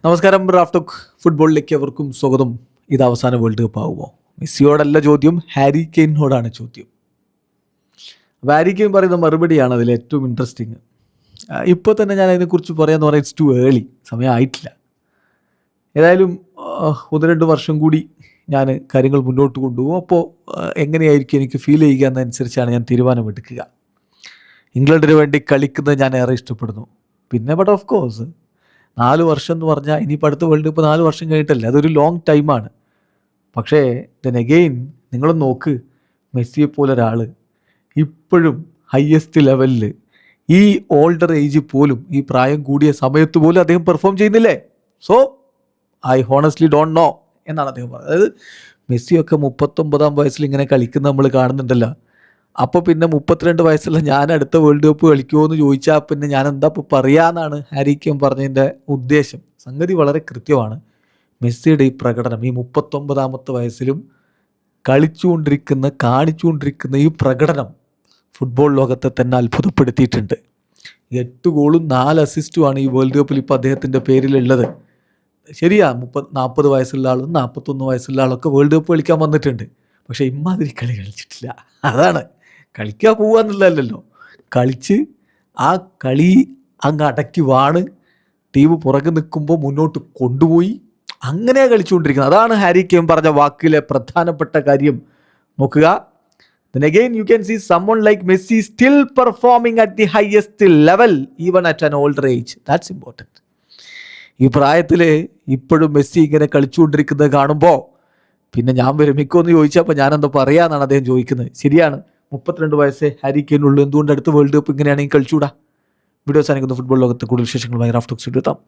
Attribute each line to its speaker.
Speaker 1: നമസ്കാരം. റാഫ്റ്റോക്ക് ഫുട്ബോളിലേക്ക് അവർക്കും സ്വാഗതം. ഇത് അവസാന വേൾഡ് കപ്പ് ആകുമോ? മെസ്സിയോടല്ല ചോദ്യം, ഹാരി കെയ്നോടാണ് ചോദ്യം. ഹാരി കെയ്ൻ പറയുന്ന മറുപടിയാണ് അതിൽ ഏറ്റവും ഇൻട്രസ്റ്റിങ്. ഇപ്പോൾ തന്നെ ഞാൻ അതിനെക്കുറിച്ച് പറയാമെന്ന് പറയാൻ ഇറ്റ്സ് ടു ഏർലി, സമയമായിട്ടില്ല. ഏതായാലും 1-2 വർഷം കൂടി ഞാൻ കാര്യങ്ങൾ മുന്നോട്ട് കൊണ്ടുപോകും. അപ്പോൾ എങ്ങനെയായിരിക്കും എനിക്ക് ഫീൽ ചെയ്യുക എന്നനുസരിച്ചാണ് ഞാൻ തീരുമാനമെടുക്കുക. ഇംഗ്ലണ്ടിന് വേണ്ടി കളിക്കുന്നത് ഞാൻ ഏറെ ഇഷ്ടപ്പെടുന്നു. പിന്നെ ബട്ട് ഓഫ് കോഴ്സ് 4 വർഷം എന്ന് പറഞ്ഞാൽ ഇനിയിപ്പോൾ അടുത്ത വേൾഡ് കപ്പ് 4 വർഷം കഴിഞ്ഞിട്ടല്ലേ, അതൊരു ലോങ് ടൈമാണ്. പക്ഷേ ദെൻ അഗെയിൻ നിങ്ങളൊന്ന് നോക്ക്, മെസ്സിയെ പോലെ ഒരാൾ ഇപ്പോഴും ഹയസ്റ്റ് ലെവലിൽ ഈ ഓൾഡർ ഏജ് പോലും, ഈ പ്രായം കൂടിയ സമയത്ത് പോലും അദ്ദേഹം പെർഫോം ചെയ്യുന്നില്ലേ? So I honestly don't know എന്നാണ് അദ്ദേഹം പറഞ്ഞത്. അതായത് മെസ്സിയൊക്കെ 39-ാം വയസ്സിൽ ഇങ്ങനെ കളിക്കുന്ന നമ്മൾ കാണുന്നുണ്ടല്ലോ. അപ്പോൾ പിന്നെ 32 വയസ്സുള്ള ഞാൻ അടുത്ത വേൾഡ് കപ്പ് കളിക്കുമോ എന്ന് ചോദിച്ചാൽ പിന്നെ ഞാൻ എന്താ ഇപ്പോൾ പറയാമെന്നാണ് ഹാരി കെയ്ൻ പറഞ്ഞതിൻ്റെ ഉദ്ദേശം. സംഗതി വളരെ കൃത്യമാണ്. മെസ്സിയുടെ ഈ പ്രകടനം, ഈ 39-ാമത്തെ വയസ്സിലും കാണിച്ചുകൊണ്ടിരിക്കുന്ന ഈ പ്രകടനം ഫുട്ബോൾ ലോകത്തെ തന്നെ അത്ഭുതപ്പെടുത്തിയിട്ടുണ്ട്. 8 ഗോളും 4 അസിസ്റ്റുമാണ് ഈ വേൾഡ് കപ്പിൽ ഇപ്പോൾ അദ്ദേഹത്തിൻ്റെ പേരിലുള്ളത്. ശരിയാ, 40 വയസ്സുള്ള ആളും 41 വയസ്സുള്ള ആളൊക്കെ വേൾഡ് കപ്പ് കളിക്കാൻ വന്നിട്ടുണ്ട്. പക്ഷേ ഇമ്മാതിരി കളി കളിച്ചിട്ടില്ല. അതാണ്, കളിക്കാൻ പോവാന്നുള്ളതല്ലല്ലോ, കളിച്ച് ആ കളി അങ്ങ് അടക്കി വാണ് ടീം പുറകെ നിൽക്കുമ്പോൾ മുന്നോട്ട് കൊണ്ടുപോയി അങ്ങനെ കളിച്ചുകൊണ്ടിരിക്കുന്നത്. അതാണ് ഹാരി കെയ്ൻ പറഞ്ഞ വാക്കിലെ പ്രധാനപ്പെട്ട കാര്യം. നോക്കുക, then again you can see someone like Messi still performing at the highest level even at an older age. That's important. ഈ പ്രായത്തിൽ ഇപ്പോഴും മെസ്സി ഇങ്ങനെ കളിച്ചുകൊണ്ടിരിക്കുന്നത് കാണുമ്പോൾ പിന്നെ ഞാൻ വിരമിക്കുമെന്ന് ചോദിച്ചപ്പോൾ ഞാനെന്താ പറയാമെന്നാണ് അദ്ദേഹം ചോദിക്കുന്നത്. ശരിയാണ്, 32 വയസ്സേ ഹാരി കെയ്നുള്ളൂ. എന്തുകൊണ്ട് അടുത്ത വേൾഡ് കപ്പ് ഇങ്ങനെയാണെങ്കിൽ കളിച്ചുകൂടാ? വീഡിയോ സാധിക്കുന്ന ഫുട്ബോൾ ലോകത്തെ കൂടുതൽ വിശേഷങ്ങളുമായി റാഫ്റ്റോക്സ് എത്താം.